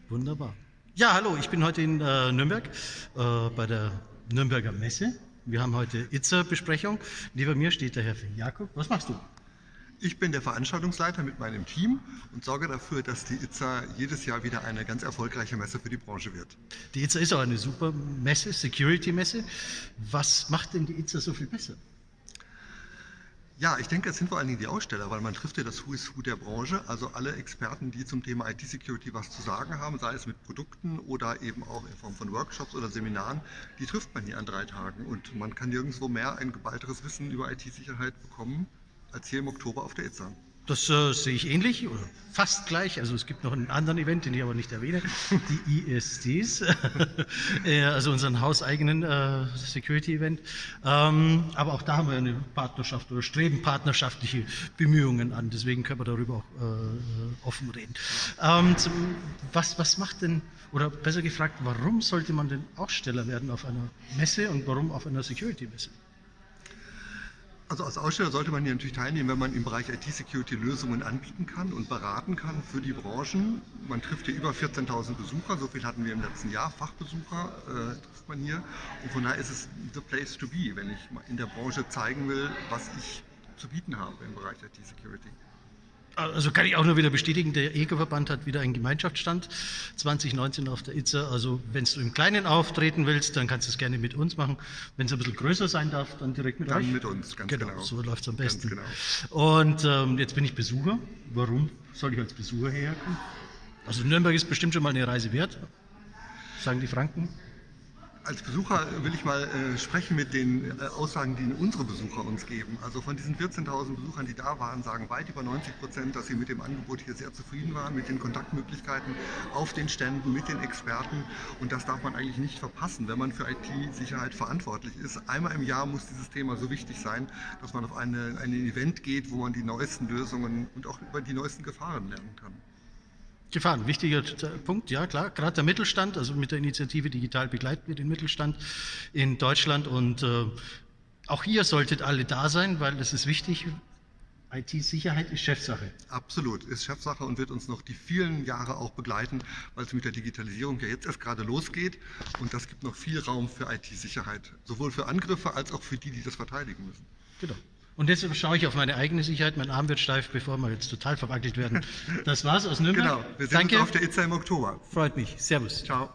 Wunderbar. Ja, hallo, ich bin heute in Nürnberg bei der Nürnberger Messe. Wir haben heute ITSA-Besprechung. Neben mir steht der Herr Jakob. Was machst du? Ich bin der Veranstaltungsleiter mit meinem Team und sorge dafür, dass die ITSA jedes Jahr wieder eine ganz erfolgreiche Messe für die Branche wird. Die ITSA ist auch eine super Messe, Security-Messe. Was macht denn die ITSA so viel besser? Ja, ich denke, es sind vor allen Dingen die Aussteller, weil man trifft ja das Who is Who der Branche, also alle Experten, die zum Thema IT-Security was zu sagen haben, sei es mit Produkten oder eben auch in Form von Workshops oder Seminaren, die trifft man hier an 3 Tagen und man kann nirgendwo mehr ein geballteres Wissen über IT-Sicherheit bekommen, als hier im Oktober auf der ITSA. Das sehe ich ähnlich oder fast gleich. Also es gibt noch einen anderen Event, den ich aber nicht erwähne, die ISDs, also unseren hauseigenen Security-Event. Aber auch da haben wir eine Partnerschaft oder streben partnerschaftliche Bemühungen an. Deswegen können wir darüber auch offen reden. Was macht denn, oder besser gefragt, warum sollte man denn Aussteller werden auf einer Messe und warum auf einer Security-Messe? Also als Aussteller sollte man hier natürlich teilnehmen, wenn man im Bereich IT-Security Lösungen anbieten kann und beraten kann für die Branchen. Man trifft hier über 14.000 Besucher, so viel hatten wir im letzten Jahr, Fachbesucher trifft man hier. Und von daher ist es the place to be, wenn ich in der Branche zeigen will, was ich zu bieten habe im Bereich IT-Security. Also kann ich auch nur wieder bestätigen, der EGO-Verband hat wieder einen Gemeinschaftsstand 2019 auf der ITSA. Also wenn du im Kleinen auftreten willst, dann kannst du es gerne mit uns machen. Wenn es ein bisschen größer sein darf, dann direkt mit euch. Dann mit uns, ganz genau. So läuft es am besten. Ganz genau. Und jetzt bin ich Besucher. Warum soll ich als Besucher herkommen? Also Nürnberg ist bestimmt schon mal eine Reise wert, sagen die Franken. Als Besucher will ich mal sprechen mit den Aussagen, die unsere Besucher uns geben. Also von diesen 14.000 Besuchern, die da waren, sagen weit über 90%, dass sie mit dem Angebot hier sehr zufrieden waren, mit den Kontaktmöglichkeiten auf den Ständen, mit den Experten. Und das darf man eigentlich nicht verpassen, wenn man für IT-Sicherheit verantwortlich ist. Einmal im Jahr muss dieses Thema so wichtig sein, dass man auf ein Event geht, wo man die neuesten Lösungen und auch über die neuesten Gefahren lernen kann. Gefahren, wichtiger Punkt, ja klar. Gerade der Mittelstand, also mit der Initiative Digital begleiten wir den Mittelstand in Deutschland und auch hier solltet alle da sein, weil das ist wichtig. IT-Sicherheit ist Chefsache. Absolut, ist Chefsache und wird uns noch die vielen Jahre auch begleiten, weil es mit der Digitalisierung ja jetzt erst gerade losgeht und das gibt noch viel Raum für IT-Sicherheit, sowohl für Angriffe als auch für die, die das verteidigen müssen. Genau. Und deshalb schaue ich auf meine eigene Sicherheit. Mein Arm wird steif, bevor wir jetzt total verwackelt werden. Das war's aus Nürnberg. Genau, wir sehen uns auf der ITSA im Oktober. Freut mich. Servus. Ciao.